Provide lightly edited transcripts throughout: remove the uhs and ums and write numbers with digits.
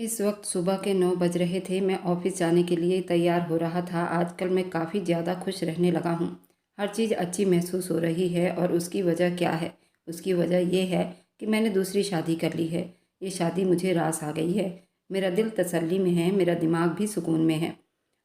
इस वक्त सुबह के 9 बज रहे थे। मैं ऑफिस जाने के लिए तैयार हो रहा था। आजकल मैं काफ़ी ज़्यादा खुश रहने लगा हूँ। हर चीज़ अच्छी महसूस हो रही है और उसकी वजह क्या है? उसकी वजह ये है कि मैंने दूसरी शादी कर ली है। ये शादी मुझे रास आ गई है। मेरा दिल तसल्ली में है, मेरा दिमाग भी सुकून में है।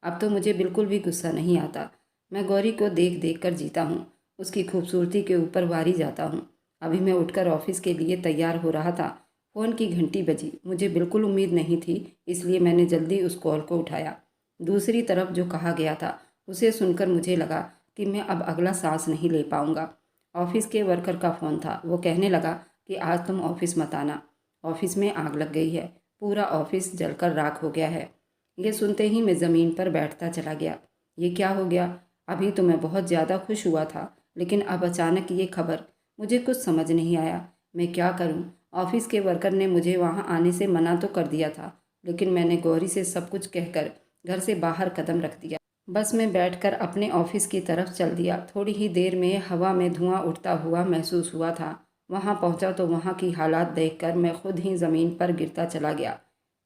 अब तो मुझे बिल्कुल भी गुस्सा नहीं आता। मैं गौरी को देख देख कर जीता हूँ। उसकी खूबसूरती के ऊपर वारी जाता हूँ। अभी मैं उठकर ऑफिस के लिए तैयार हो रहा था। फ़ोन की घंटी बजी। मुझे बिल्कुल उम्मीद नहीं थी, इसलिए मैंने जल्दी उस कॉल को उठाया। दूसरी तरफ जो कहा गया था उसे सुनकर मुझे लगा कि मैं अब अगला सांस नहीं ले पाऊंगा। ऑफिस के वर्कर का फ़ोन था। वो कहने लगा कि आज तुम ऑफिस मत आना, ऑफिस में आग लग गई है, पूरा ऑफिस जलकर राख हो गया है। ये सुनते ही मैं ज़मीन पर बैठता चला गया। ये क्या हो गया? अभी तो मैं बहुत ज़्यादा खुश हुआ था, लेकिन अब अचानक ये खबर। मुझे कुछ समझ नहीं आया। मैं क्या करूं? ऑफिस के वर्कर ने मुझे वहां आने से मना तो कर दिया था, लेकिन मैंने गौरी से सब कुछ कहकर घर से बाहर कदम रख दिया। बस में बैठकर अपने ऑफिस की तरफ चल दिया। थोड़ी ही देर में हवा में धुआं उठता हुआ महसूस हुआ था। वहां पहुंचा तो वहां की हालात देखकर मैं खुद ही ज़मीन पर गिरता चला गया।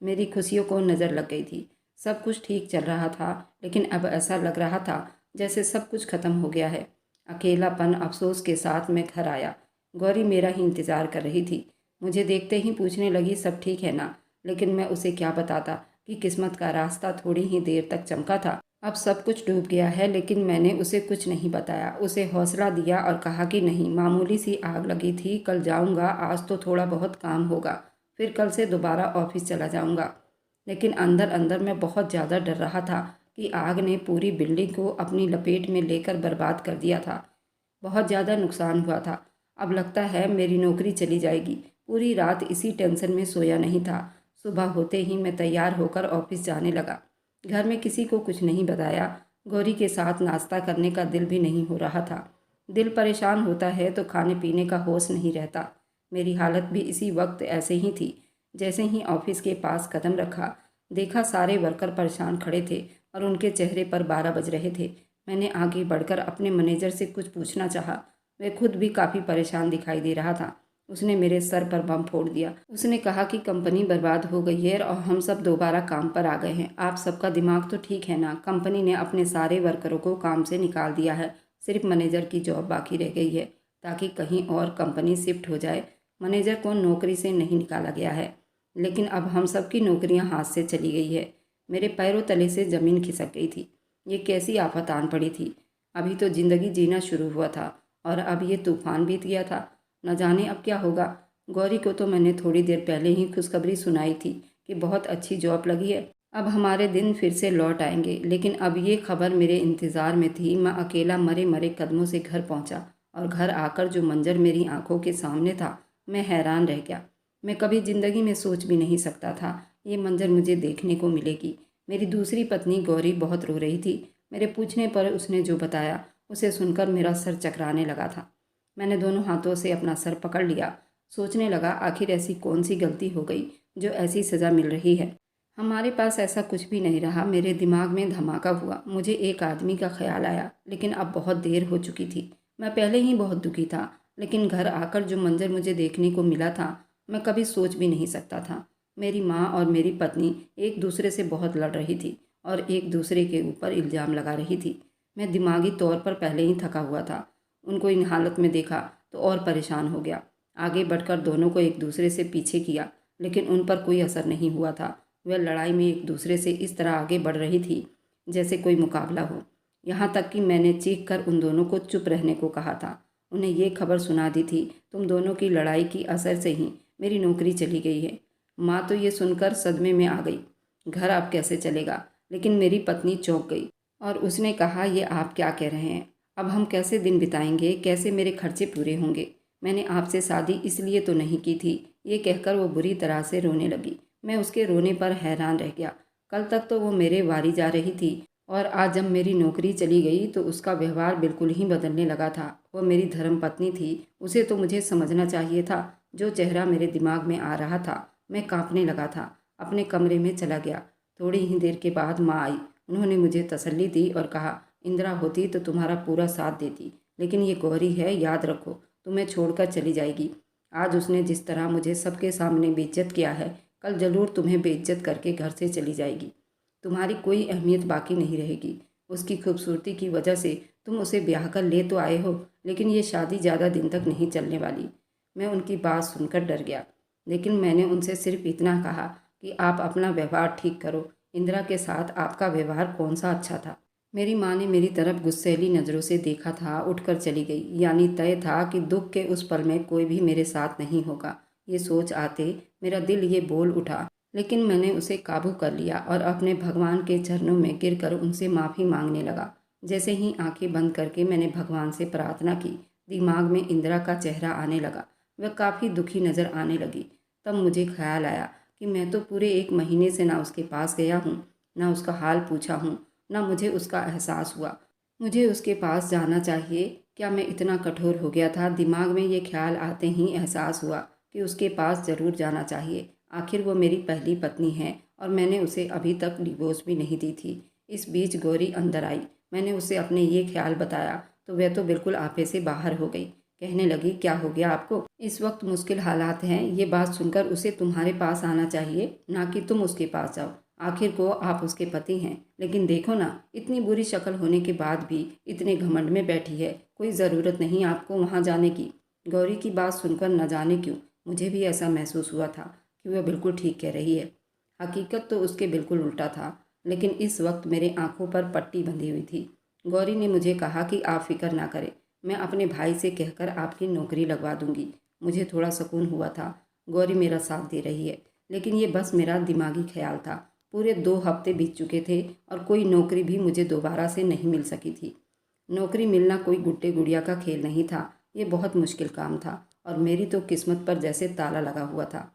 मेरी खुशियों को नज़र लग गई थी। सब कुछ ठीक चल रहा था, लेकिन अब ऐसा लग रहा था जैसे सब कुछ खत्म हो गया है। अकेलापन अफसोस के साथ मैं घर आया। गौरी मेरा ही इंतज़ार कर रही थी। मुझे देखते ही पूछने लगी, सब ठीक है ना? लेकिन मैं उसे क्या बताता कि किस्मत का रास्ता थोड़ी ही देर तक चमका था, अब सब कुछ डूब गया है। लेकिन मैंने उसे कुछ नहीं बताया। उसे हौसला दिया और कहा कि नहीं, मामूली सी आग लगी थी, कल जाऊंगा, आज तो थोड़ा बहुत काम होगा, फिर कल से दोबारा ऑफिस चला जाऊंगा। लेकिन अंदर अंदर मैं बहुत ज़्यादा डर रहा था कि आग ने पूरी बिल्डिंग को अपनी लपेट में लेकर बर्बाद कर दिया था। बहुत ज़्यादा नुकसान हुआ था। अब लगता है मेरी नौकरी चली जाएगी। पूरी रात इसी टेंशन में सोया नहीं था। सुबह होते ही मैं तैयार होकर ऑफिस जाने लगा। घर में किसी को कुछ नहीं बताया। गौरी के साथ नाश्ता करने का दिल भी नहीं हो रहा था। दिल परेशान होता है तो खाने पीने का होश नहीं रहता। मेरी हालत भी इसी वक्त ऐसे ही थी। जैसे ही ऑफिस के पास कदम रखा, देखा सारे वर्कर परेशान खड़े थे और उनके चेहरे पर 12 बज रहे थे। मैंने आगे बढ़कर अपने मैनेजर से कुछ पूछना चाहा। वह खुद भी काफ़ी परेशान दिखाई दे रहा था। उसने मेरे सर पर बम फोड़ दिया। उसने कहा कि कंपनी बर्बाद हो गई है और हम सब दोबारा काम पर आ गए हैं। आप सबका दिमाग तो ठीक है ना? कंपनी ने अपने सारे वर्करों को काम से निकाल दिया है। सिर्फ मैनेजर की जॉब बाकी रह गई है, ताकि कहीं और कंपनी शिफ्ट हो जाए। मैनेजर को नौकरी से नहीं निकाला गया है, लेकिन अब हम सबकी नौकरियां हाथ से चली गई है। मेरे पैरों तले से ज़मीन खिसक गई थी। ये कैसी आफत आन पड़ी थी? अभी तो ज़िंदगी जीना शुरू हुआ था और अब ये तूफान बीत गया था। न जाने अब क्या होगा। गौरी को तो मैंने थोड़ी देर पहले ही खुशखबरी सुनाई थी कि बहुत अच्छी जॉब लगी है, अब हमारे दिन फिर से लौट आएंगे। लेकिन अब ये खबर मेरे इंतज़ार में थी। मैं अकेला मरे मरे कदमों से घर पहुंचा और घर आकर जो मंजर मेरी आंखों के सामने था, मैं हैरान रह गया। मैं कभी ज़िंदगी में सोच भी नहीं सकता था ये मंजर मुझे देखने को मिलेगी। मेरी दूसरी पत्नी गौरी बहुत रो रही थी। मेरे पूछने पर उसने जो बताया उसे सुनकर मेरा सर चकराने लगा था। मैंने दोनों हाथों से अपना सर पकड़ लिया। सोचने लगा, आखिर ऐसी कौन सी गलती हो गई जो ऐसी सज़ा मिल रही है। हमारे पास ऐसा कुछ भी नहीं रहा। मेरे दिमाग में धमाका हुआ। मुझे एक आदमी का ख्याल आया, लेकिन अब बहुत देर हो चुकी थी। मैं पहले ही बहुत दुखी था, लेकिन घर आकर जो मंजर मुझे देखने को मिला था, मैं कभी सोच भी नहीं सकता था। मेरी माँ और मेरी पत्नी एक दूसरे से बहुत लड़ रही थी और एक दूसरे के ऊपर इल्ज़ाम लगा रही थी। मैं दिमागी तौर पर पहले ही थका हुआ था। उनको इन हालत में देखा तो और परेशान हो गया। आगे बढ़कर दोनों को एक दूसरे से पीछे किया, लेकिन उन पर कोई असर नहीं हुआ था। वह लड़ाई में एक दूसरे से इस तरह आगे बढ़ रही थी जैसे कोई मुकाबला हो। यहाँ तक कि मैंने चीख कर उन दोनों को चुप रहने को कहा था। उन्हें ये खबर सुना दी थी, तुम दोनों की लड़ाई की असर से ही मेरी नौकरी चली गई है। माँ तो ये सुनकर सदमे में आ गई। घर अब कैसे चलेगा? लेकिन मेरी पत्नी चौंक गई और उसने कहा, ये आप क्या कह रहे हैं? अब हम कैसे दिन बिताएंगे? कैसे मेरे खर्चे पूरे होंगे? मैंने आपसे शादी इसलिए तो नहीं की थी। ये कहकर वो बुरी तरह से रोने लगी। मैं उसके रोने पर हैरान रह गया। कल तक तो वो मेरे वारी जा रही थी और आज जब मेरी नौकरी चली गई तो उसका व्यवहार बिल्कुल ही बदलने लगा था। वो मेरी धर्मपत्नी थी, उसे तो मुझे समझना चाहिए था। जो चेहरा मेरे दिमाग में आ रहा था, मैं कांपने लगा था। अपने कमरे में चला गया। थोड़ी ही देर के बाद माँ आई। उन्होंने मुझे तसल्ली दी और कहा, इंदिरा होती तो तुम्हारा पूरा साथ देती, लेकिन ये गौरी है, याद रखो, तुम्हें छोड़कर चली जाएगी। आज उसने जिस तरह मुझे सबके सामने बेइज्जत किया है, कल ज़रूर तुम्हें बेइज्जत करके घर से चली जाएगी। तुम्हारी कोई अहमियत बाकी नहीं रहेगी। उसकी खूबसूरती की वजह से तुम उसे ब्याह कर ले तो आए हो, लेकिन ये शादी ज़्यादा दिन तक नहीं चलने वाली। मैं उनकी बात सुनकर डर गया, लेकिन मैंने उनसे सिर्फ इतना कहा कि आप अपना व्यवहार ठीक करो। इंदिरा के साथ आपका व्यवहार कौन सा अच्छा था। मेरी माँ ने मेरी तरफ गुस्सैली नज़रों से देखा था, उठकर चली गई। यानी तय था कि दुख के उस पल में कोई भी मेरे साथ नहीं होगा। ये सोच आते मेरा दिल ये बोल उठा, लेकिन मैंने उसे काबू कर लिया और अपने भगवान के चरणों में गिरकर उनसे माफ़ी मांगने लगा। जैसे ही आंखें बंद करके मैंने भगवान से प्रार्थना की, दिमाग में इंदिरा का चेहरा आने लगा। वह काफ़ी दुखी नज़र आने लगी। तब मुझे ख्याल आया कि मैं तो पूरे 1 महीने से ना उसके पास गया हूँ, ना उसका हाल पूछा हूँ, ना मुझे उसका एहसास हुआ। मुझे उसके पास जाना चाहिए। क्या मैं इतना कठोर हो गया था? दिमाग में ये ख्याल आते ही एहसास हुआ कि उसके पास ज़रूर जाना चाहिए। आखिर वो मेरी पहली पत्नी है और मैंने उसे अभी तक डिवोर्स भी नहीं दी थी। इस बीच गौरी अंदर आई। मैंने उसे अपने ये ख्याल बताया तो वह तो बिल्कुल आपे से बाहर हो गई। कहने लगी, क्या हो गया आपको? इस वक्त मुश्किल हालात हैं। ये बात सुनकर उसे तुम्हारे पास आना चाहिए, ना कि तुम उसके पास जाओ। आखिर को आप उसके पति हैं। लेकिन देखो ना, इतनी बुरी शक्ल होने के बाद भी इतने घमंड में बैठी है। कोई ज़रूरत नहीं आपको वहाँ जाने की। गौरी की बात सुनकर न जाने क्यों मुझे भी ऐसा महसूस हुआ था कि वह बिल्कुल ठीक कह रही है। हकीकत तो उसके बिल्कुल उल्टा था, लेकिन इस वक्त मेरे आंखों पर पट्टी बंधी हुई थी। गौरी ने मुझे कहा कि आप फिक्र ना करें, मैं अपने भाई से कहकर आपकी नौकरी लगवा दूंगी। मुझे थोड़ा सुकून हुआ था। गौरी मेरा साथ दे रही है, लेकिन ये बस मेरा दिमागी ख्याल था। पूरे 2 हफ्ते बीत चुके थे और कोई नौकरी भी मुझे दोबारा से नहीं मिल सकी थी। नौकरी मिलना कोई गुड्डे गुड़िया का खेल नहीं था। ये बहुत मुश्किल काम था और मेरी तो किस्मत पर जैसे ताला लगा हुआ था।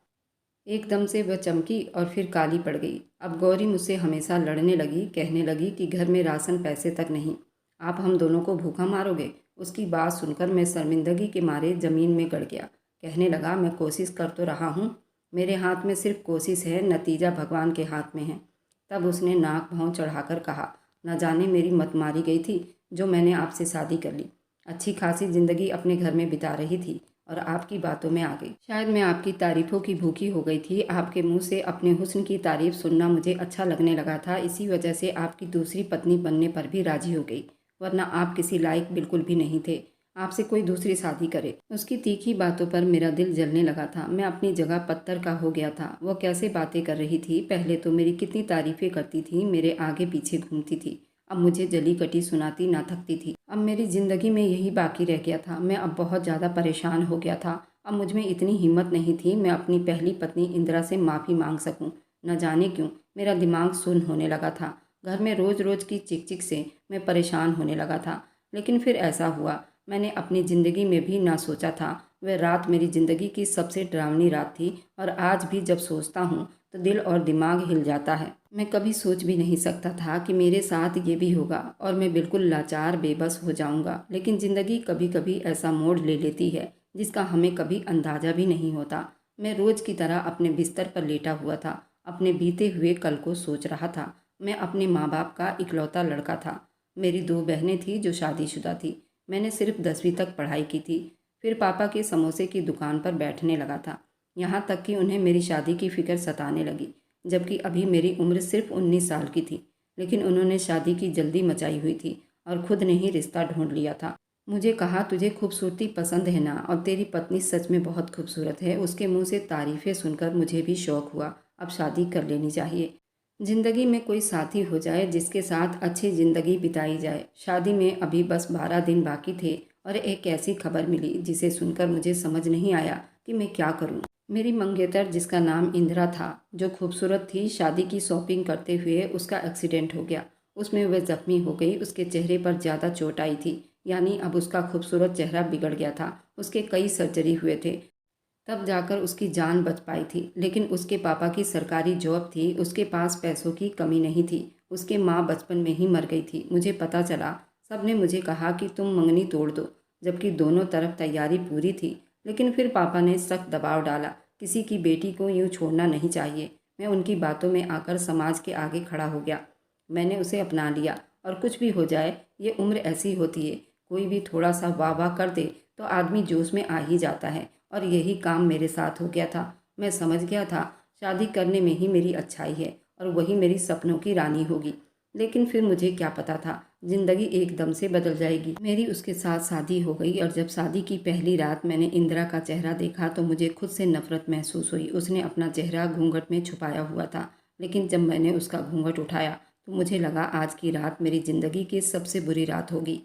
एकदम से वह चमकी और फिर काली पड़ गई। अब गौरी मुझसे हमेशा लड़ने लगी, कहने लगी कि घर में राशन पैसे तक नहीं, आप हम दोनों को भूखा मारोगे। उसकी बात सुनकर मैं शर्मिंदगी के मारे ज़मीन में गड़ गया। कहने लगा, मैं कोशिश कर तो रहा हूँ, मेरे हाथ में सिर्फ कोशिश है, नतीजा भगवान के हाथ में है। तब उसने नाक भौं चढ़ाकर कहा, न जाने मेरी मत मारी गई थी जो मैंने आपसे शादी कर ली। अच्छी खासी ज़िंदगी अपने घर में बिता रही थी और आपकी बातों में आ गई। शायद मैं आपकी तारीफ़ों की भूखी हो गई थी। आपके मुंह से अपने हुस्न की तारीफ़ सुनना मुझे अच्छा लगने लगा था। इसी वजह से आपकी दूसरी पत्नी बनने पर भी राजी हो गई, वरना आप किसी लायक बिल्कुल भी नहीं थे। आपसे कोई दूसरी शादी करे। उसकी तीखी बातों पर मेरा दिल जलने लगा था। मैं अपनी जगह पत्थर का हो गया था। वो कैसे बातें कर रही थी। पहले तो मेरी कितनी तारीफ़ें करती थी, मेरे आगे पीछे घूमती थी। अब मुझे जली कटी सुनाती ना थकती थी। अब मेरी ज़िंदगी में यही बाकी रह गया था। मैं अब बहुत ज़्यादा परेशान हो गया था। अब मुझ में इतनी हिम्मत नहीं थी मैं अपनी पहली पत्नी इंदिरा से माफ़ी मांग सकूं। न जाने क्यों मेरा दिमाग सुन्न होने लगा था। घर में रोज़ रोज़ की चिक चिक से मैं परेशान होने लगा था। लेकिन फिर ऐसा हुआ, मैंने अपनी ज़िंदगी में भी ना सोचा था। वह रात मेरी ज़िंदगी की सबसे डरावनी रात थी और आज भी जब सोचता हूँ तो दिल और दिमाग हिल जाता है। मैं कभी सोच भी नहीं सकता था कि मेरे साथ ये भी होगा और मैं बिल्कुल लाचार बेबस हो जाऊंगा। लेकिन ज़िंदगी कभी कभी ऐसा मोड़ ले लेती है जिसका हमें कभी अंदाज़ा भी नहीं होता। मैं रोज़ की तरह अपने बिस्तर पर लेटा हुआ था, अपने बीते हुए कल को सोच रहा था। मैं अपने माँ बाप का इकलौता लड़का था। मेरी 2 बहनें थीं जो शादीशुदा थी। मैंने सिर्फ 10वीं तक पढ़ाई की थी। फिर पापा के समोसे की दुकान पर बैठने लगा था। यहाँ तक कि उन्हें मेरी शादी की फ़िक्र सताने लगी, जबकि अभी मेरी उम्र सिर्फ 19 साल की थी। लेकिन उन्होंने शादी की जल्दी मचाई हुई थी और खुद ने ही रिश्ता ढूंढ लिया था। मुझे कहा, तुझे खूबसूरती पसंद है ना, और तेरी पत्नी सच में बहुत खूबसूरत है। उसके मुंह से तारीफ़ें सुनकर मुझे भी शौक हुआ, अब शादी कर लेनी चाहिए। ज़िंदगी में कोई साथी हो जाए जिसके साथ अच्छी ज़िंदगी बिताई जाए। शादी में अभी बस 12 दिन बाकी थे और एक ऐसी खबर मिली जिसे सुनकर मुझे समझ नहीं आया कि मैं क्या करूं। मेरी मंगेतर, जिसका नाम इंदिरा था, जो खूबसूरत थी, शादी की शॉपिंग करते हुए उसका एक्सीडेंट हो गया। उसमें वह जख्मी हो गई। उसके चेहरे पर ज़्यादा चोट आई थी, यानी अब उसका खूबसूरत चेहरा बिगड़ गया था। उसके कई सर्जरी हुए थे, तब जाकर उसकी जान बच पाई थी। लेकिन उसके पापा की सरकारी जॉब थी, उसके पास पैसों की कमी नहीं थी। उसके माँ बचपन में ही मर गई थी। मुझे पता चला, सब ने मुझे कहा कि तुम मंगनी तोड़ दो, जबकि दोनों तरफ तैयारी पूरी थी। लेकिन फिर पापा ने सख्त दबाव डाला, किसी की बेटी को यूँ छोड़ना नहीं चाहिए। मैं उनकी बातों में आकर समाज के आगे खड़ा हो गया। मैंने उसे अपना लिया और कुछ भी हो जाए, ये उम्र ऐसी होती है, कोई भी थोड़ा सा वाह वाह कर दे तो आदमी जोश में आ ही जाता है। और यही काम मेरे साथ हो गया था। मैं समझ गया था शादी करने में ही मेरी अच्छाई है और वही मेरी सपनों की रानी होगी। लेकिन फिर मुझे क्या पता था जिंदगी एकदम से बदल जाएगी। मेरी उसके साथ शादी हो गई और जब शादी की पहली रात मैंने इंदिरा का चेहरा देखा तो मुझे खुद से नफरत महसूस हुई। उसने अपना चेहरा घूंघट में छुपाया हुआ था, लेकिन जब मैंने उसका घूंघट उठाया तो मुझे लगा आज की रात मेरी ज़िंदगी की सबसे बुरी रात होगी।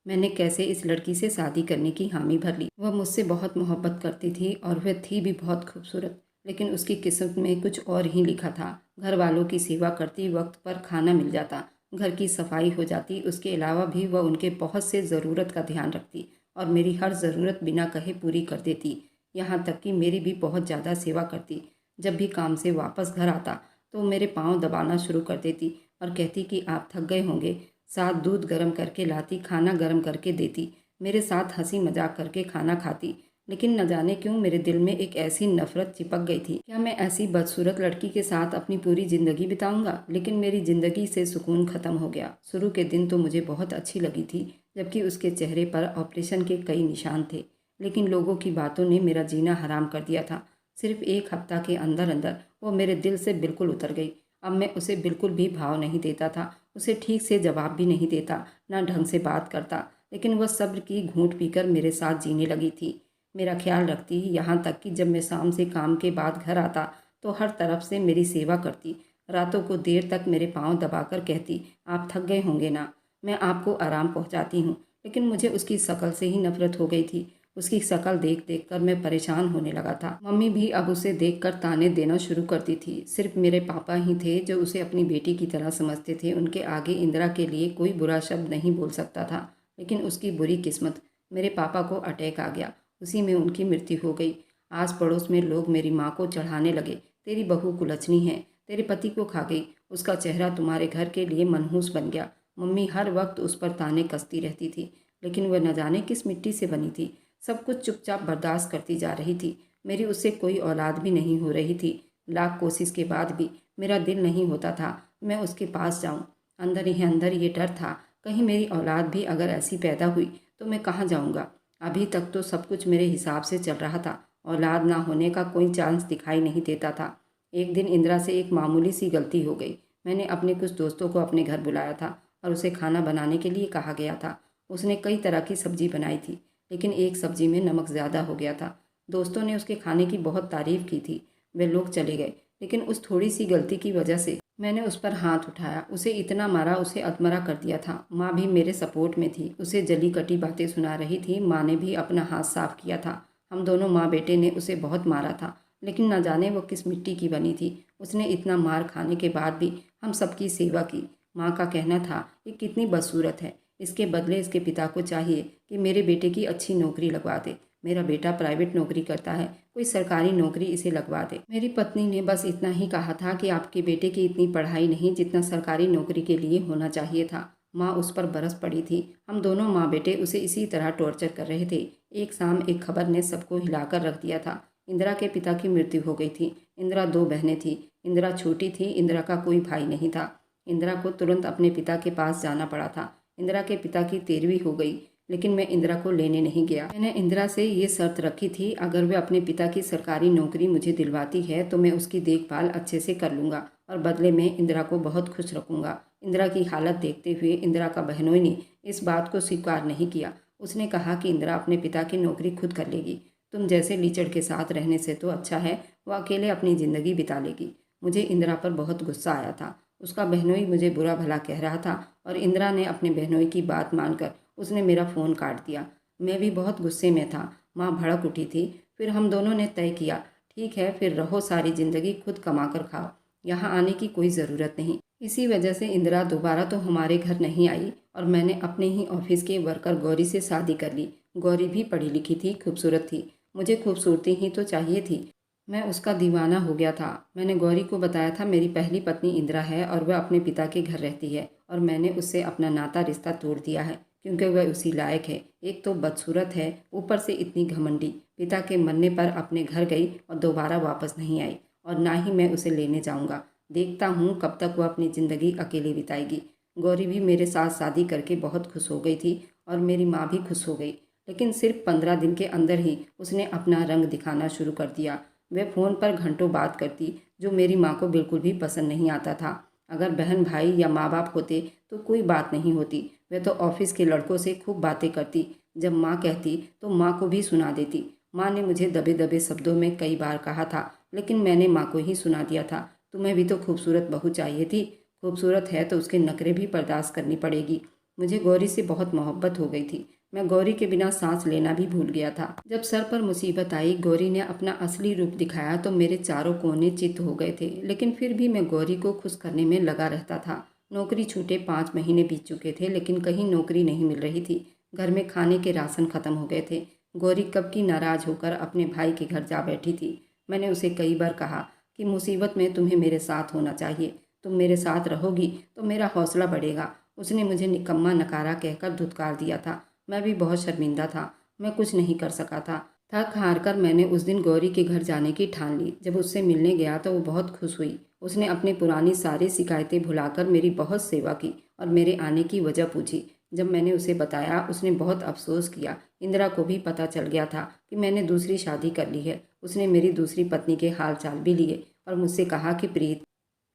मैंने कैसे इस लड़की से शादी करने की हामी भर ली। वह मुझसे बहुत मोहब्बत करती थी और वह थी भी बहुत खूबसूरत, लेकिन उसकी किस्मत में कुछ और ही लिखा था। घर वालों की सेवा करती, वक्त पर खाना मिल जाता, घर की सफाई हो जाती, उसके अलावा भी वह उनके बहुत से ज़रूरत का ध्यान रखती और मेरी हर ज़रूरत बिना कहे पूरी कर देती। यहाँ तक कि मेरी भी बहुत ज़्यादा सेवा करती। जब भी काम से वापस घर आता तो मेरे पाँव दबाना शुरू कर देती और कहती कि आप थक गए होंगे। साथ दूध गर्म करके लाती, खाना गर्म करके देती, मेरे साथ हंसी मजाक करके खाना खाती। लेकिन न जाने क्यों मेरे दिल में एक ऐसी नफरत चिपक गई थी। क्या मैं ऐसी बदसूरत लड़की के साथ अपनी पूरी ज़िंदगी बिताऊंगा? लेकिन मेरी ज़िंदगी से सुकून ख़त्म हो गया। शुरू के दिन तो मुझे बहुत अच्छी लगी थी, जबकि उसके चेहरे पर ऑपरेशन के कई निशान थे। लेकिन लोगों की बातों ने मेरा जीना हराम कर दिया था। सिर्फ एक हफ्ता के अंदर अंदर वो मेरे दिल से बिल्कुल उतर गई। अब मैं उसे बिल्कुल भी भाव नहीं देता था, उसे ठीक से जवाब भी नहीं देता, ना ढंग से बात करता। लेकिन वह सब्र की घूंट पीकर मेरे साथ जीने लगी थी, मेरा ख्याल रखती। यहाँ तक कि जब मैं शाम से काम के बाद घर आता तो हर तरफ से मेरी सेवा करती। रातों को देर तक मेरे पाँव दबाकर कहती, आप थक गए होंगे ना, मैं आपको आराम पहुँचाती हूँ। लेकिन मुझे उसकी शक्ल से ही नफरत हो गई थी। उसकी शक्ल देख देख कर मैं परेशान होने लगा था। मम्मी भी अब उसे देखकर ताने देना शुरू करती थी। सिर्फ मेरे पापा ही थे जो उसे अपनी बेटी की तरह समझते थे। उनके आगे इंदिरा के लिए कोई बुरा शब्द नहीं बोल सकता था। लेकिन उसकी बुरी किस्मत, मेरे पापा को अटैक आ गया, उसी में उनकी मृत्यु हो गई। आस पड़ोस में लोग मेरी माँ को चढ़ाने लगे, तेरी बहू कुलच्छनी है, तेरे पति को खा गई, उसका चेहरा तुम्हारे घर के लिए मनहूस बन गया। मम्मी हर वक्त उस पर ताने कसती रहती थी, लेकिन वह न जाने किस मिट्टी से बनी थी। सब कुछ चुपचाप बर्दाश्त करती जा रही थी। मेरी उससे कोई औलाद भी नहीं हो रही थी। लाख कोशिश के बाद भी मेरा दिल नहीं होता था मैं उसके पास जाऊं। अंदर ही अंदर ये डर था, कहीं मेरी औलाद भी अगर ऐसी पैदा हुई तो मैं कहाँ जाऊंगा। अभी तक तो सब कुछ मेरे हिसाब से चल रहा था, औलाद ना होने का कोई चांस दिखाई नहीं देता था। एक दिन इंदिरा से एक मामूली सी गलती हो गई। मैंने अपने कुछ दोस्तों को अपने घर बुलाया था और उसे खाना बनाने के लिए कहा गया था। उसने कई तरह की सब्जी बनाई थी, लेकिन एक सब्जी में नमक ज़्यादा हो गया था। दोस्तों ने उसके खाने की बहुत तारीफ की थी। वे लोग चले गए, लेकिन उस थोड़ी सी गलती की वजह से मैंने उस पर हाथ उठाया, उसे इतना मारा, उसे अधमरा कर दिया था। माँ भी मेरे सपोर्ट में थी, उसे जली कटी बातें सुना रही थी। माँ ने भी अपना हाथ साफ किया था। हम दोनों माँ बेटे ने उसे बहुत मारा था, लेकिन न जाने वो किस मिट्टी की बनी थी। उसने इतना मार खाने के बाद भी हम सबकी सेवा की। माँ का कहना था ये कितनी बदसूरत है, इसके बदले इसके पिता को चाहिए कि मेरे बेटे की अच्छी नौकरी लगवा दे। मेरा बेटा प्राइवेट नौकरी करता है, कोई सरकारी नौकरी इसे लगवा दे। मेरी पत्नी ने बस इतना ही कहा था कि आपके बेटे की इतनी पढ़ाई नहीं जितना सरकारी नौकरी के लिए होना चाहिए था। माँ उस पर बरस पड़ी थी। हम दोनों माँ बेटे उसे इसी तरह टॉर्चर कर रहे थे। एक शाम एक खबर ने सबको हिलाकर रख दिया था। इंदिरा के पिता की मृत्यु हो गई थी। इंदिरा दो बहनें थी। इंदिरा छोटी थी, इंदिरा का कोई भाई नहीं था। इंदिरा को तुरंत अपने पिता के पास जाना पड़ा था। इंदिरा के पिता की 13वीं हो गई, लेकिन मैं इंदिरा को लेने नहीं गया। मैंने इंदिरा से ये शर्त रखी थी, अगर वह अपने पिता की सरकारी नौकरी मुझे दिलवाती है तो मैं उसकी देखभाल अच्छे से कर लूँगा और बदले में इंदिरा को बहुत खुश रखूँगा। इंदिरा की हालत देखते हुए इंदिरा का बहनोई ने इस बात को स्वीकार नहीं किया। उसने कहा कि इंदिरा अपने पिता की नौकरी खुद कर लेगी। तुम जैसे लीचड़ के साथ रहने से तो अच्छा है वह अकेले अपनी ज़िंदगी बिता लेगी। मुझे इंदिरा पर बहुत गुस्सा आया था। उसका बहनोई मुझे बुरा भला कह रहा था और इंदिरा ने अपने बहनोई की बात मानकर उसने मेरा फ़ोन काट दिया। मैं भी बहुत गुस्से में था। माँ भड़क उठी थी। फिर हम दोनों ने तय किया, ठीक है फिर रहो, सारी ज़िंदगी खुद कमा कर खाओ, यहाँ आने की कोई ज़रूरत नहीं। इसी वजह से इंदिरा दोबारा तो हमारे घर नहीं आई और मैंने अपने ही ऑफिस के वर्कर गौरी से शादी कर ली। गौरी भी पढ़ी लिखी थी, खूबसूरत थी। मुझे खूबसूरती ही तो चाहिए थी। मैं उसका दीवाना हो गया था। मैंने गौरी को बताया था मेरी पहली पत्नी इंदिरा है और वह अपने पिता के घर रहती है और मैंने उससे अपना नाता रिश्ता तोड़ दिया है क्योंकि वह उसी लायक है। एक तो बदसूरत है, ऊपर से इतनी घमंडी। पिता के मरने पर अपने घर गई और दोबारा वापस नहीं आई और ना ही मैं उसे लेने जाऊंगा। देखता हूँ कब तक वह अपनी ज़िंदगी अकेली बिताएगी। गौरी भी मेरे साथ शादी करके बहुत खुश हो गई थी और मेरी माँ भी खुश हो गई, लेकिन सिर्फ 15 दिन के अंदर ही उसने अपना रंग दिखाना शुरू कर दिया। वह फ़ोन पर घंटों बात करती, जो मेरी माँ को बिल्कुल भी पसंद नहीं आता था। अगर बहन भाई या माँ बाप होते तो कोई बात नहीं होती, वह तो ऑफिस के लड़कों से खूब बातें करती। जब माँ कहती तो माँ को भी सुना देती। माँ ने मुझे दबे दबे शब्दों में कई बार कहा था, लेकिन मैंने माँ को ही सुना दिया था, तुम्हें भी तो खूबसूरत बहू चाहिए थी, खूबसूरत है तो उसके नखरे भी बर्दाश्त करनी पड़ेगी। मुझे गौरी से बहुत मोहब्बत हो गई थी। मैं गौरी के बिना सांस लेना भी भूल गया था। जब सर पर मुसीबत आई, गौरी ने अपना असली रूप दिखाया तो मेरे चारों कोने चित्त हो गए थे, लेकिन फिर भी मैं गौरी को खुश करने में लगा रहता था। नौकरी छूटे 5 महीने बीत चुके थे, लेकिन कहीं नौकरी नहीं मिल रही थी। घर में खाने के राशन खत्म हो गए थे। गौरी कब की नाराज होकर अपने भाई के घर जा बैठी थी। मैंने उसे कई बार कहा कि मुसीबत में तुम्हें मेरे साथ होना चाहिए, तुम मेरे साथ रहोगी तो मेरा हौसला बढ़ेगा। उसने मुझे निकम्मा नकारा कहकर धुतकार दिया था। मैं भी बहुत शर्मिंदा था, मैं कुछ नहीं कर सका था। थक हार कर मैंने उस दिन गौरी के घर जाने की ठान ली। जब उससे मिलने गया तो वो बहुत खुश हुई। उसने अपनी पुरानी सारी शिकायतें भुलाकर मेरी बहुत सेवा की और मेरे आने की वजह पूछी। जब मैंने उसे बताया, उसने बहुत अफसोस किया। इंदिरा को भी पता चल गया था कि मैंने दूसरी शादी कर ली है। उसने मेरी दूसरी पत्नी के हाल चाल भी लिए और मुझसे कहा कि प्रीत,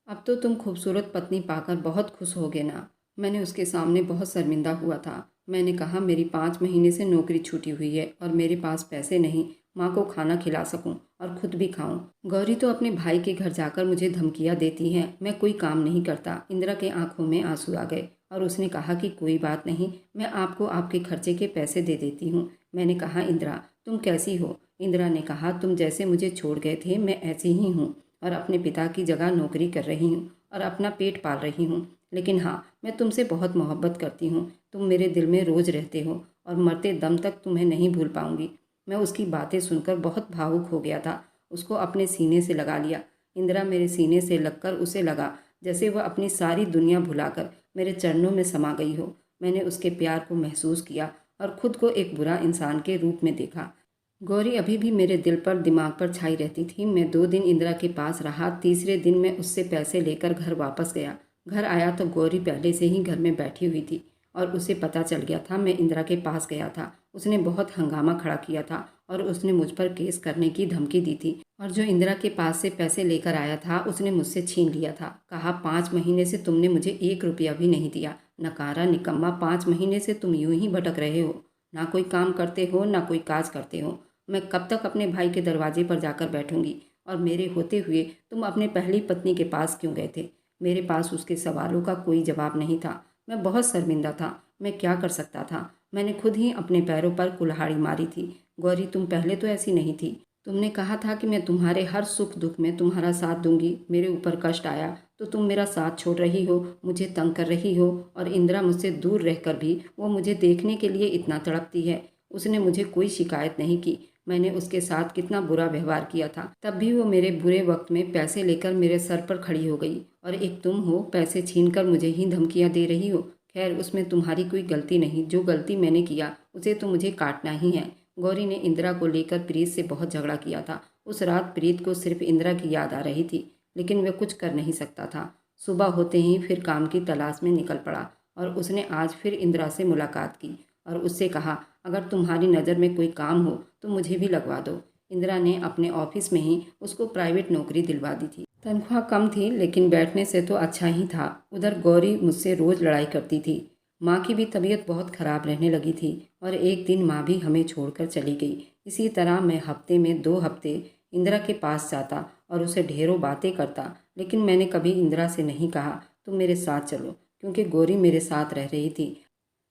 अब तो तुम खूबसूरत पत्नी पाकर बहुत खुश होगे ना। मैंने उसके सामने बहुत शर्मिंदा हुआ था। मैंने कहा, मेरी 5 महीने से नौकरी छूटी हुई है और मेरे पास पैसे नहीं माँ को खाना खिला सकूं और खुद भी खाऊं। गौरी तो अपने भाई के घर जाकर मुझे धमकियाँ देती हैं, मैं कोई काम नहीं करता। इंदिरा के आंखों में आंसू आ गए और उसने कहा कि कोई बात नहीं, मैं आपको आपके खर्चे के पैसे दे देती हूँ। मैंने कहा, इंदिरा तुम कैसी हो? इंदिरा ने कहा, तुम जैसे मुझे छोड़ गए थे मैं ऐसी ही हूँ और अपने पिता की जगह नौकरी कर रही हूँ और अपना पेट पाल रही हूँ। लेकिन हाँ, मैं तुमसे बहुत मोहब्बत करती हूँ। तुम मेरे दिल में रोज़ रहते हो और मरते दम तक तुम्हें नहीं भूल पाऊंगी। मैं उसकी बातें सुनकर बहुत भावुक हो गया था। उसको अपने सीने से लगा लिया। इंदिरा मेरे सीने से लगकर उसे लगा जैसे वह अपनी सारी दुनिया भुलाकर मेरे चरणों में समा गई हो। मैंने उसके प्यार को महसूस किया और खुद को एक बुरा इंसान के रूप में देखा। गौरी अभी भी मेरे दिल पर दिमाग पर छाई रहती थी। मैं 2 दिन इंदिरा के पास रहा। तीसरे दिन मैं उससे पैसे लेकर घर वापस गया। घर आया तो गौरी पहले से ही घर में बैठी हुई थी और उसे पता चल गया था मैं इंदिरा के पास गया था। उसने बहुत हंगामा खड़ा किया था और उसने मुझ पर केस करने की धमकी दी थी। और जो इंदिरा के पास से पैसे लेकर आया था उसने मुझसे छीन लिया था। कहा, 5 महीने से तुमने मुझे 1 रुपया भी नहीं दिया। नकारा निकम्मा, 5 महीने से तुम यूं ही भटक रहे हो, ना कोई काम करते हो ना कोई काज करते हो। मैं कब तक अपने भाई के दरवाजे पर जाकर बैठूंगी? और मेरे होते हुए तुम अपने पहली पत्नी के पास क्यों गए थे? मेरे पास उसके सवालों का कोई जवाब नहीं था। मैं बहुत शर्मिंदा था। मैं क्या कर सकता था? मैंने खुद ही अपने पैरों पर कुल्हाड़ी मारी थी। गौरी, तुम पहले तो ऐसी नहीं थी। तुमने कहा था कि मैं तुम्हारे हर सुख दुख में तुम्हारा साथ दूंगी। मेरे ऊपर कष्ट आया तो तुम मेरा साथ छोड़ रही हो, मुझे तंग कर रही हो। और इंदिरा मुझसे दूर रहकर भी वो मुझे देखने के लिए इतना तड़पती है। उसने मुझे कोई शिकायत नहीं की। मैंने उसके साथ कितना बुरा व्यवहार किया था, तब भी वो मेरे बुरे वक्त में पैसे लेकर मेरे सर पर खड़ी हो गई। और एक तुम हो, पैसे छीनकर मुझे ही धमकियां दे रही हो। खैर, उसमें तुम्हारी कोई गलती नहीं। जो गलती मैंने किया उसे तो मुझे काटना ही है। गौरी ने इंदिरा को लेकर प्रीत से बहुत झगड़ा किया था। उस रात प्रीत को सिर्फ इंदिरा की याद आ रही थी, लेकिन वह कुछ कर नहीं सकता था। सुबह होते ही फिर काम की तलाश में निकल पड़ा और उसने आज फिर इंदिरा से मुलाकात की और उससे कहा, अगर तुम्हारी नज़र में कोई काम हो तो मुझे भी लगवा दो। इंदिरा ने अपने ऑफिस में ही उसको प्राइवेट नौकरी दिलवा दी थी। तनख्वाह कम थी, लेकिन बैठने से तो अच्छा ही था। उधर गौरी मुझसे रोज़ लड़ाई करती थी। माँ की भी तबीयत बहुत ख़राब रहने लगी थी और एक दिन माँ भी हमें छोड़कर चली गई। इसी तरह मैं हफ्ते में 2 हफ्ते इंदिरा के पास जाता और उसे ढेरों बातें करता, लेकिन मैंने कभी इंदिरा से नहीं कहा तुम मेरे साथ चलो, क्योंकि गौरी मेरे साथ रह रही थी।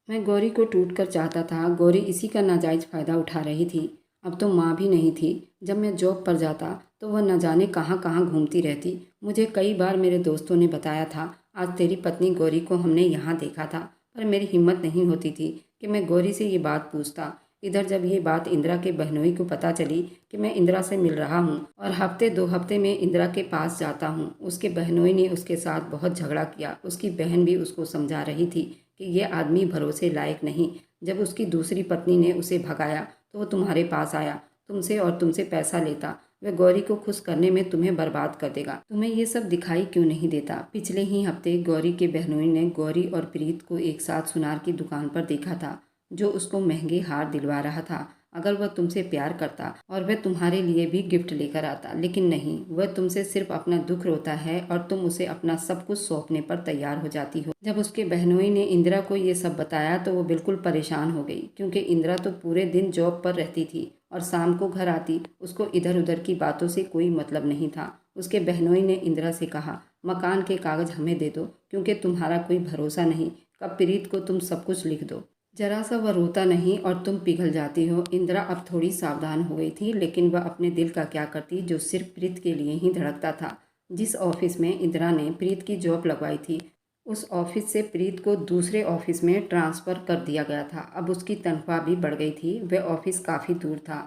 मैं गौरी को टूट कर चाहता था। गौरी इसी का नाजायज़ फ़ायदा उठा रही थी। अब तो माँ भी नहीं थी। जब मैं जॉब पर जाता तो वह न जाने कहाँ कहाँ घूमती रहती। मुझे कई बार मेरे दोस्तों ने बताया था, आज तेरी पत्नी गौरी को हमने यहाँ देखा था, पर मेरी हिम्मत नहीं होती थी कि मैं गौरी से ये बात पूछता। इधर जब ये बात इंदिरा के बहनोई को पता चली कि मैं इंदिरा से मिल रहा हूँ और हफ्ते 2 हफ्ते में इंदिरा के पास जाता हूँ, उसके बहनोई ने उसके साथ बहुत झगड़ा किया। उसकी बहन भी उसको समझा रही थी कि ये आदमी भरोसे लायक नहीं। जब उसकी दूसरी पत्नी ने उसे भगाया तो वो तुम्हारे पास आया, तुमसे और तुमसे पैसा लेता। वह गौरी को खुश करने में तुम्हें बर्बाद कर देगा। तुम्हें ये सब दिखाई क्यों नहीं देता? पिछले ही हफ्ते गौरी के बहनोई ने गौरी और प्रीत को एक साथ सुनार की दुकान पर देखा था, जो उसको महंगे हार दिलवा रहा था। अगर वह तुमसे प्यार करता और वह तुम्हारे लिए भी गिफ्ट लेकर आता, लेकिन नहीं, वह तुमसे सिर्फ अपना दुख रोता है और तुम उसे अपना सब कुछ सौंपने पर तैयार हो जाती हो। जब उसके बहनोई ने इंदिरा को ये सब बताया तो वो बिल्कुल परेशान हो गई, क्योंकि इंदिरा तो पूरे दिन जॉब पर रहती थी और शाम को घर आती। उसको इधर उधर की बातों से कोई मतलब नहीं था। उसके बहनोई ने इंदिरा से कहा, मकान के कागज हमें दे दो, क्योंकि तुम्हारा कोई भरोसा नहीं, कब प्रीत को तुम सब कुछ लिख दो। जरा सा वह रोता नहीं और तुम पिघल जाती हो। इंदिरा अब थोड़ी सावधान हो गई थी, लेकिन वह अपने दिल का क्या करती जो सिर्फ प्रीत के लिए ही धड़कता था। जिस ऑफिस में इंदिरा ने प्रीत की जॉब लगवाई थी, उस ऑफिस से प्रीत को दूसरे ऑफिस में ट्रांसफ़र कर दिया गया था। अब उसकी तनख्वाह भी बढ़ गई थी। वह ऑफिस काफ़ी दूर था।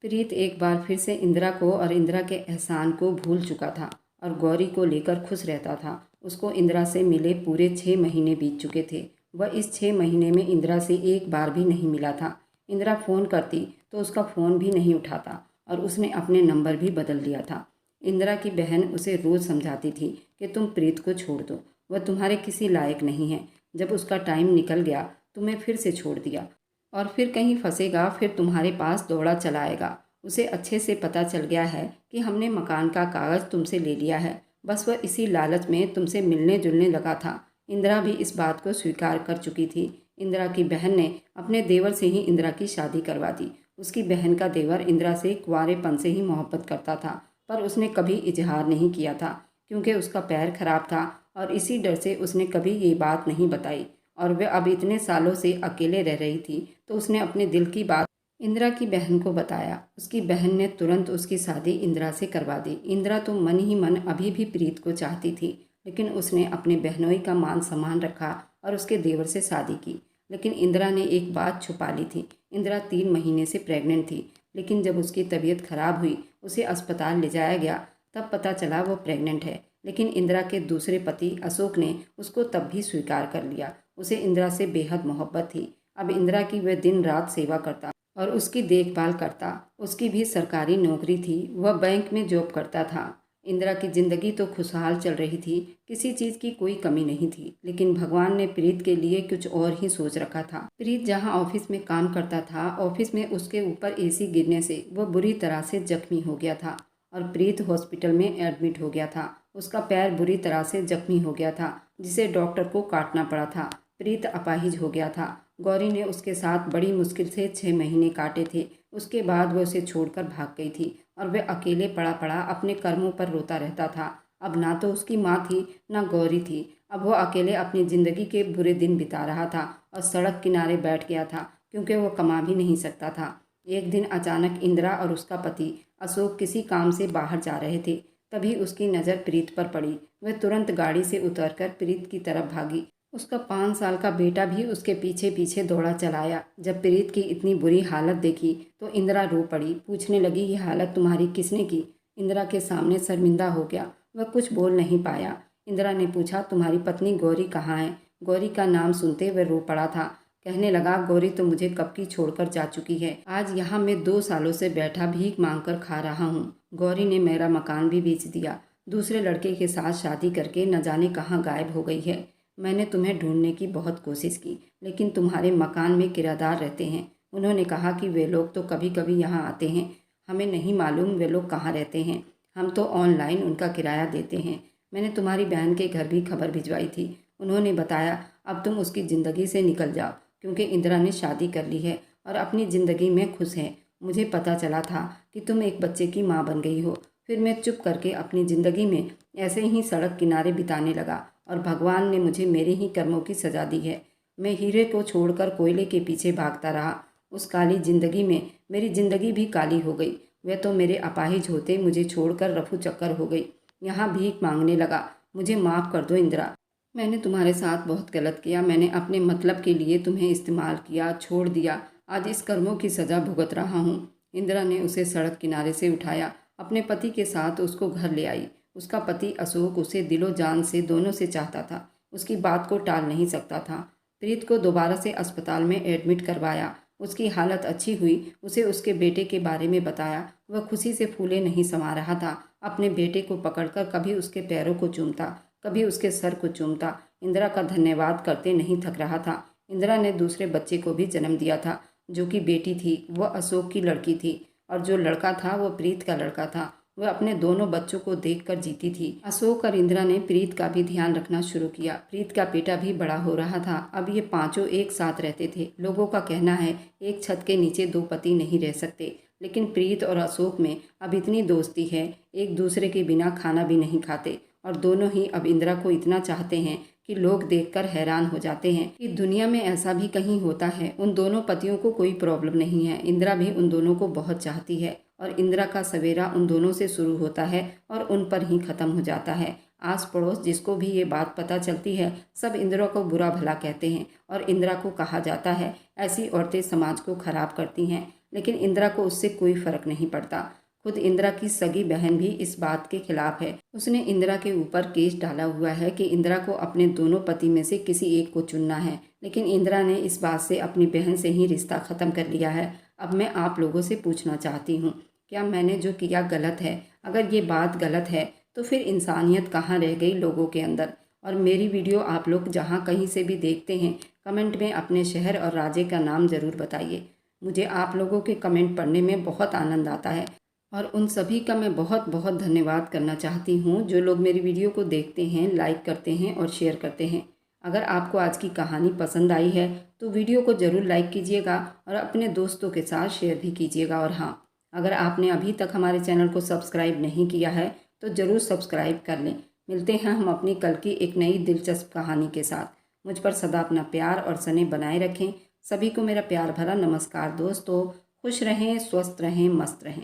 प्रीत एक बार फिर से इंदिरा को और इंदिरा के एहसान को भूल चुका था और गौरी को लेकर खुश रहता था। उसको इंदिरा से मिले पूरे 6 महीने बीत चुके थे। वह इस 6 महीने में इंदिरा से एक बार भी नहीं मिला था। इंदिरा फ़ोन करती तो उसका फ़ोन भी नहीं उठाता और उसने अपने नंबर भी बदल लिया था। इंदिरा की बहन उसे रोज़ समझाती थी कि तुम प्रीत को छोड़ दो, वह तुम्हारे किसी लायक नहीं है। जब उसका टाइम निकल गया तुम्हें फिर से छोड़ दिया और फिर कहीं फंसेगा, फिर तुम्हारे पास दौड़ा चलाएगा। उसे अच्छे से पता चल गया है कि हमने मकान का कागज़ तुमसे ले लिया है, बस वह इसी लालच में तुमसे मिलने जुलने लगा था। इंदिरा भी इस बात को स्वीकार कर चुकी थी। इंदिरा की बहन ने अपने देवर से ही इंदिरा की शादी करवा दी। उसकी बहन का देवर इंदिरा से कुंवारेपन से ही मोहब्बत करता था, पर उसने कभी इजहार नहीं किया था, क्योंकि उसका पैर खराब था और इसी डर से उसने कभी ये बात नहीं बताई। और वह अब इतने सालों से अकेले रह रही थी, तो उसने अपने दिल की बात इंदिरा की बहन को बताया। उसकी बहन ने तुरंत उसकी शादी इंदिरा से करवा दी। इंदिरा तो मन ही मन अभी भी प्रीत को चाहती थी, लेकिन उसने अपने बहनोई का मान सम्मान रखा और उसके देवर से शादी की। लेकिन इंदिरा ने एक बात छुपा ली थी। इंदिरा 3 महीने से प्रेग्नेंट थी, लेकिन जब उसकी तबीयत खराब हुई, उसे अस्पताल ले जाया गया, तब पता चला वो प्रेग्नेंट है। लेकिन इंदिरा के दूसरे पति अशोक ने उसको तब भी स्वीकार कर लिया। उसे इंदिरा से बेहद मोहब्बत थी। अब इंदिरा की वह दिन रात सेवा करता और उसकी देखभाल करता। उसकी भी सरकारी नौकरी थी, वह बैंक में जॉब करता था। इंदिरा की जिंदगी तो खुशहाल चल रही थी, किसी चीज़ की कोई कमी नहीं थी। लेकिन भगवान ने प्रीत के लिए कुछ और ही सोच रखा था। प्रीत जहां ऑफिस में काम करता था, ऑफिस में उसके ऊपर एसी गिरने से वह बुरी तरह से जख्मी हो गया था और प्रीत हॉस्पिटल में एडमिट हो गया था। उसका पैर बुरी तरह से जख्मी हो गया था, जिसे डॉक्टर को काटना पड़ा था। प्रीत अपाहिज हो गया था। गौरी ने उसके साथ बड़ी मुश्किल से 6 महीने काटे थे। उसके बाद वह उसे छोड़कर भाग गई थी और वह अकेले पड़ा पड़ा अपने कर्मों पर रोता रहता था। अब ना तो उसकी माँ थी, ना गौरी थी। अब वह अकेले अपनी ज़िंदगी के बुरे दिन बिता रहा था और सड़क किनारे बैठ गया था, क्योंकि वह कमा भी नहीं सकता था। एक दिन अचानक इंदिरा और उसका पति अशोक किसी काम से बाहर जा रहे थे। तभी उसकी नज़र प्रीत पर पड़ी। वह तुरंत गाड़ी से उतरकर प्रीत की तरफ भागी। उसका 5 साल का बेटा भी उसके पीछे पीछे दौड़ा चलाया। जब प्रीत की इतनी बुरी हालत देखी तो इंदिरा रो पड़ी। पूछने लगी, ये हालत तुम्हारी किसने की? इंदिरा के सामने शर्मिंदा हो गया। वह कुछ बोल नहीं पाया। इंदिरा ने पूछा, तुम्हारी पत्नी गौरी कहाँ है? गौरी का नाम सुनते वह रो पड़ा था। कहने लगा, गौरी तो मुझे कब की छोड़कर जा चुकी है। आज यहाँ मैं 2 सालों से बैठा भीख मांग कर खा रहा हूँ। गौरी ने मेरा मकान भी बेच दिया, दूसरे लड़के के साथ शादी करके न जाने कहाँ गायब हो गई है। मैंने तुम्हें ढूंढने की बहुत कोशिश की, लेकिन तुम्हारे मकान में किराएदार रहते हैं। उन्होंने कहा कि वे लोग तो कभी कभी यहाँ आते हैं, हमें नहीं मालूम वे लोग कहाँ रहते हैं। हम तो ऑनलाइन उनका किराया देते हैं। मैंने तुम्हारी बहन के घर भी खबर भिजवाई थी। उन्होंने बताया अब तुम उसकी ज़िंदगी से निकल जाओ, क्योंकि इंदिरा ने शादी कर ली है और अपनी ज़िंदगी में खुश है। मुझे पता चला था कि तुम एक बच्चे की माँ बन गई हो। फिर मैं चुप करके अपनी ज़िंदगी में ऐसे ही सड़क किनारे बिताने लगा और भगवान ने मुझे मेरे ही कर्मों की सज़ा दी है। मैं हीरे को छोड़कर कोयले के पीछे भागता रहा। उस काली ज़िंदगी में मेरी ज़िंदगी भी काली हो गई। वह तो मेरे अपाहिज होते मुझे छोड़कर रफू चक्कर हो गई, यहाँ भीख मांगने लगा। मुझे माफ़ कर दो इंदिरा, मैंने तुम्हारे साथ बहुत गलत किया। मैंने अपने मतलब के लिए तुम्हें इस्तेमाल किया, छोड़ दिया। आज इस कर्मों की सज़ा भुगत रहा हूँ। इंदिरा ने उसे सड़क किनारे से उठाया, अपने पति के साथ उसको घर ले आई। उसका पति अशोक उसे दिलो जान से दोनों से चाहता था। उसकी बात को टाल नहीं सकता था। प्रीत को दोबारा से अस्पताल में एडमिट करवाया। उसकी हालत अच्छी हुई। उसे उसके बेटे के बारे में बताया। वह खुशी से फूले नहीं समा रहा था। अपने बेटे को पकड़कर कभी उसके पैरों को चूमता, कभी उसके सर को चूमता। इंदिरा का धन्यवाद करते नहीं थक रहा था। इंदिरा ने दूसरे बच्चे को भी जन्म दिया था। जो कि बेटी थी वह अशोक की लड़की थी और जो लड़का था वो प्रीत का लड़का था। वह अपने दोनों बच्चों को देखकर जीती थी। अशोक और इंदिरा ने प्रीत का भी ध्यान रखना शुरू किया। प्रीत का बेटा भी बड़ा हो रहा था। अब ये पांचों एक साथ रहते थे। लोगों का कहना है एक छत के नीचे दो पति नहीं रह सकते, लेकिन प्रीत और अशोक में अब इतनी दोस्ती है, एक दूसरे के बिना खाना भी नहीं खाते और दोनों ही अब इंदिरा को इतना चाहते हैं कि लोग देखकर हैरान हो जाते हैं कि दुनिया में ऐसा भी कहीं होता है। उन दोनों पतियों को कोई प्रॉब्लम नहीं है। इंदिरा भी उन दोनों को बहुत चाहती है और इंदिरा का सवेरा उन दोनों से शुरू होता है और उन पर ही ख़त्म हो जाता है। आस पड़ोस जिसको भी ये बात पता चलती है सब इंदिरा को बुरा भला कहते हैं और इंदिरा को कहा जाता है ऐसी औरतें समाज को खराब करती हैं, लेकिन इंदिरा को उससे कोई फर्क नहीं पड़ता। खुद इंदिरा की सगी बहन भी इस बात के खिलाफ है। उसने इंदिरा के ऊपर केस डाला हुआ है कि इंदिरा को अपने दोनों पति में से किसी एक को चुनना है, लेकिन इंदिरा ने इस बात से अपनी बहन से ही रिश्ता ख़त्म कर लिया है। अब मैं आप लोगों से पूछना चाहती हूँ, क्या मैंने जो किया गलत है? अगर ये बात गलत है तो फिर इंसानियत कहाँ रह गई लोगों के अंदर? और मेरी वीडियो आप लोग जहाँ कहीं से भी देखते हैं, कमेंट में अपने शहर और राज्य का नाम ज़रूर बताइए। मुझे आप लोगों के कमेंट पढ़ने में बहुत आनंद आता है और उन सभी का मैं बहुत बहुत धन्यवाद करना चाहती हूँ जो लोग मेरी वीडियो को देखते हैं, लाइक करते हैं और शेयर करते हैं। अगर आपको आज की कहानी पसंद आई है तो वीडियो को ज़रूर लाइक कीजिएगा और अपने दोस्तों के साथ शेयर भी कीजिएगा। और हाँ, अगर आपने अभी तक हमारे चैनल को सब्सक्राइब नहीं किया है तो ज़रूर सब्सक्राइब कर लें। मिलते हैं हम अपनी कल की एक नई दिलचस्प कहानी के साथ। मुझ पर सदा अपना प्यार और स्नेह बनाए रखें। सभी को मेरा प्यार भरा नमस्कार दोस्तों। खुश रहें, स्वस्थ रहें, मस्त रहें।